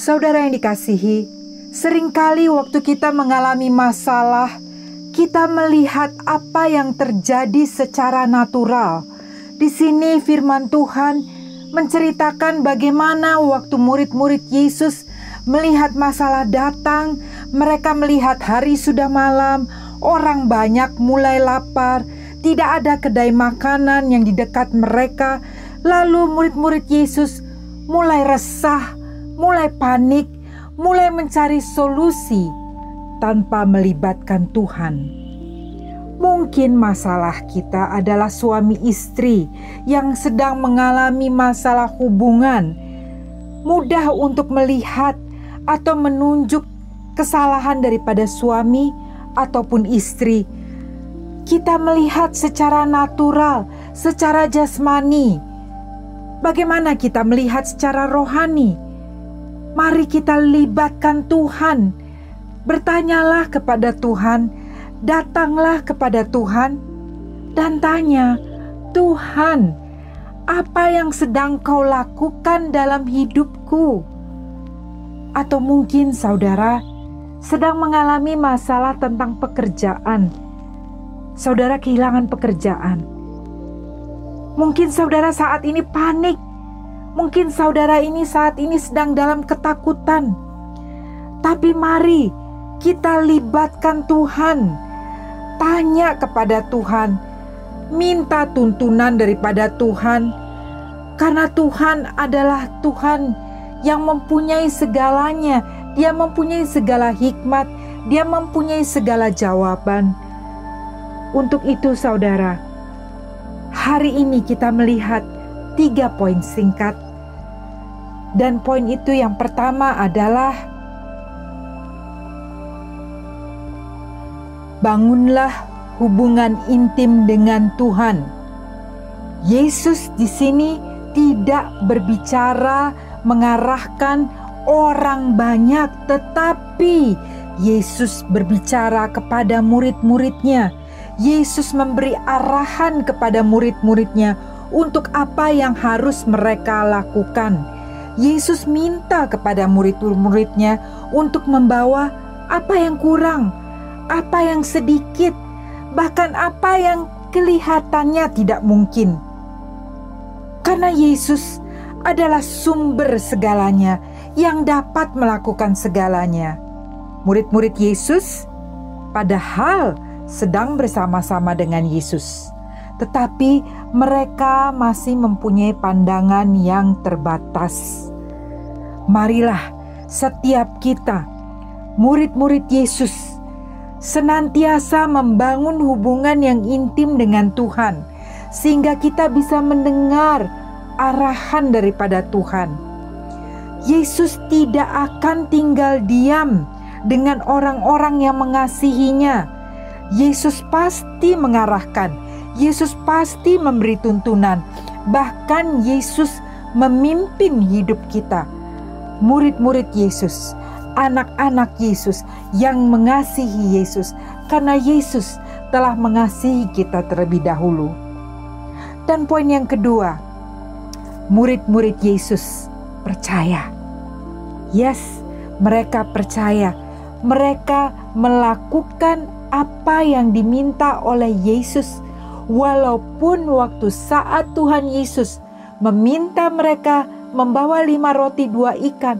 Saudara yang dikasihi, seringkali waktu kita mengalami masalah, kita melihat apa yang terjadi secara natural. Di sini firman Tuhan menceritakan bagaimana waktu murid-murid Yesus melihat masalah datang, mereka melihat hari sudah malam, orang banyak mulai lapar, tidak ada kedai makanan yang di dekat mereka. Lalu murid-murid Yesus mulai resah, mulai panik, mulai mencari solusi tanpa melibatkan Tuhan. Mungkin masalah kita adalah suami istri yang sedang mengalami masalah hubungan. Mudah untuk melihat atau menunjuk kesalahan daripada suami ataupun istri. Kita melihat secara natural, secara jasmani. Bagaimana kita melihat secara rohani? Mari kita libatkan Tuhan. Bertanyalah kepada Tuhan, datanglah kepada Tuhan, dan tanya, Tuhan, apa yang sedang Kau lakukan dalam hidupku? Atau mungkin saudara sedang mengalami masalah tentang pekerjaan. Saudara kehilangan pekerjaan. Mungkin saudara saat ini panik. Mungkin saudara ini saat ini sedang dalam ketakutan. Tapi mari kita libatkan Tuhan. Tanya kepada Tuhan. Minta tuntunan daripada Tuhan. Karena Tuhan adalah Tuhan yang mempunyai segalanya. Dia mempunyai segala hikmat. Dia mempunyai segala jawaban. Untuk itu saudara, hari ini kita melihat 3 poin singkat. Dan poin itu yang pertama adalah bangunlah hubungan intim dengan Tuhan. Yesus di sini tidak berbicara mengarahkan orang banyak, tetapi Yesus berbicara kepada murid-muridnya. Yesus memberi arahan kepada murid-muridnya untuk apa yang harus mereka lakukan. Yesus minta kepada murid-muridnya untuk membawa apa yang kurang, apa yang sedikit, bahkan apa yang kelihatannya tidak mungkin. Karena Yesus adalah sumber segalanya yang dapat melakukan segalanya. Murid-murid Yesus padahal sedang bersama-sama dengan Yesus, tetapi mereka masih mempunyai pandangan yang terbatas. Marilah setiap kita, murid-murid Yesus, senantiasa membangun hubungan yang intim dengan Tuhan, sehingga kita bisa mendengar arahan daripada Tuhan. Yesus tidak akan tinggal diam dengan orang-orang yang mengasihinya. Yesus pasti mengarahkan. Yesus pasti memberi tuntunan. Bahkan Yesus memimpin hidup kita. Murid-murid Yesus, anak-anak Yesus yang mengasihi Yesus, karena Yesus telah mengasihi kita terlebih dahulu. Dan poin yang kedua, murid-murid Yesus percaya. Yes, mereka percaya. Mereka melakukan apa yang diminta oleh Yesus. Walaupun waktu saat Tuhan Yesus meminta mereka membawa 5 roti 2 ikan.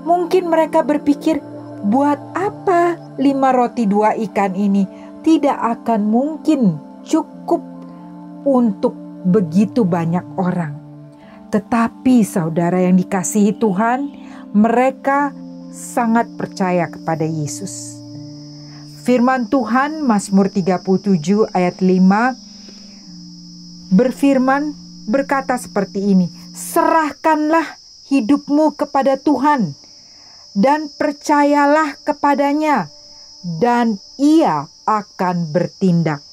Mungkin mereka berpikir, buat apa 5 roti 2 ikan ini? Tidak akan mungkin cukup untuk begitu banyak orang. Tetapi saudara yang dikasihi Tuhan, mereka sangat percaya kepada Yesus. Firman Tuhan Mazmur 37 ayat 5 berfirman berkata seperti ini, serahkanlah hidupmu kepada Tuhan dan percayalah kepadanya dan Ia akan bertindak.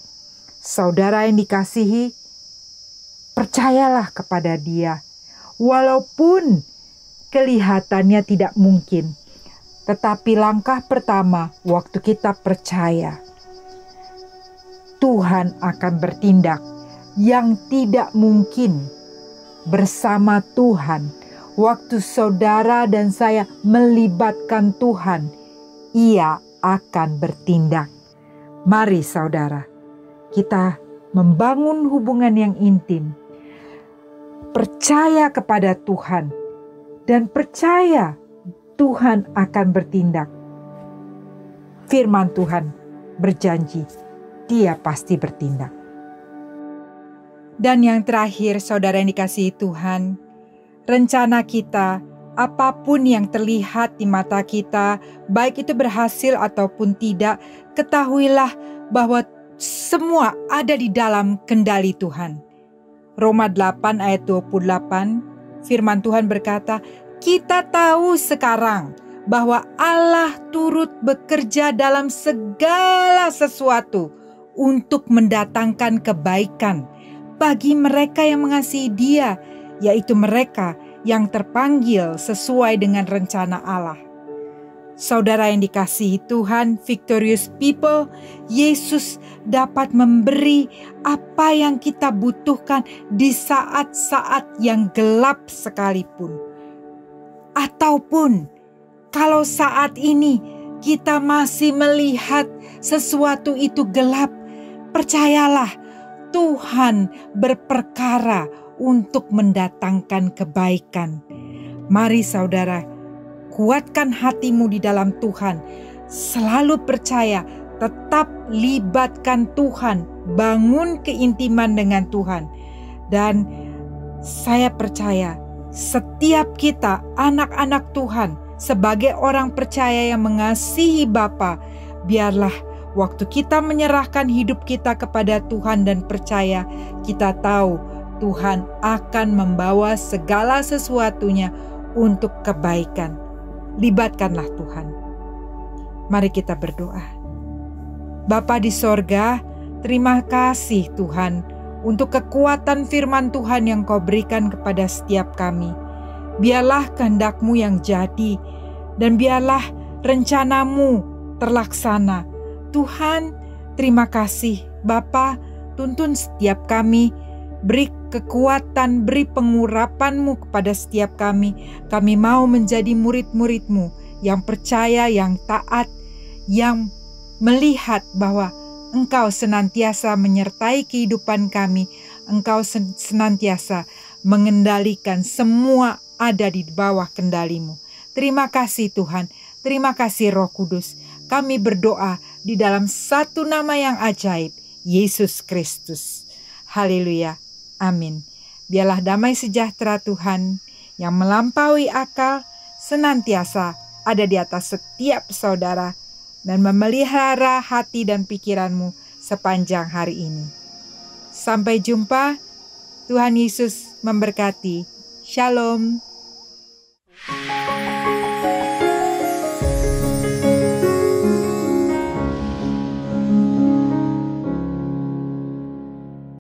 Saudara yang dikasihi, percayalah kepada Dia walaupun kelihatannya tidak mungkin. Tetapi langkah pertama waktu kita percaya, Tuhan akan bertindak. Yang tidak mungkin bersama Tuhan, waktu saudara dan saya melibatkan Tuhan, Ia akan bertindak. Mari saudara, kita membangun hubungan yang intim, percaya kepada Tuhan, dan percaya Tuhan akan bertindak. Firman Tuhan berjanji, Dia pasti bertindak. Dan yang terakhir, saudara yang dikasihi Tuhan, rencana kita, apapun yang terlihat di mata kita, baik itu berhasil ataupun tidak, ketahuilah bahwa semua ada di dalam kendali Tuhan. Roma 8 ayat 28, firman Tuhan berkata, kita tahu sekarang bahwa Allah turut bekerja dalam segala sesuatu untuk mendatangkan kebaikan bagi mereka yang mengasihi Dia, yaitu mereka yang terpanggil sesuai dengan rencana Allah. Saudara yang dikasihi Tuhan, Victorious People, Yesus dapat memberi apa yang kita butuhkan di saat-saat yang gelap sekalipun. Ataupun kalau saat ini kita masih melihat sesuatu itu gelap, percayalah Tuhan berperkara untuk mendatangkan kebaikan. Mari saudara, kuatkan hatimu di dalam Tuhan. Selalu percaya, tetap libatkan Tuhan, bangun keintiman dengan Tuhan. Dan saya percaya setiap kita anak-anak Tuhan, sebagai orang percaya yang mengasihi Bapa, biarlah waktu kita menyerahkan hidup kita kepada Tuhan dan percaya, kita tahu Tuhan akan membawa segala sesuatunya untuk kebaikan. Libatkanlah Tuhan. Mari kita berdoa. Bapa di sorga, terima kasih Tuhan untuk kekuatan firman Tuhan yang Kau berikan kepada setiap kami. Biarlah kehendak-Mu yang jadi, dan biarlah rencana-Mu terlaksana. Tuhan, terima kasih Bapa, tuntun setiap kami, beri kekuatan, beri pengurapan-Mu kepada setiap kami. Kami mau menjadi murid-murid-Mu yang percaya, yang taat, yang melihat bahwa Engkau senantiasa menyertai kehidupan kami. Engkau senantiasa mengendalikan, semua ada di bawah kendali-Mu. Terima kasih Tuhan, terima kasih Roh Kudus. Kami berdoa di dalam satu nama yang ajaib, Yesus Kristus. Haleluya, amin. Biarlah damai sejahtera Tuhan yang melampaui akal senantiasa ada di atas setiap saudara dan memelihara hati dan pikiranmu sepanjang hari ini. Sampai jumpa, Tuhan Yesus memberkati. Shalom.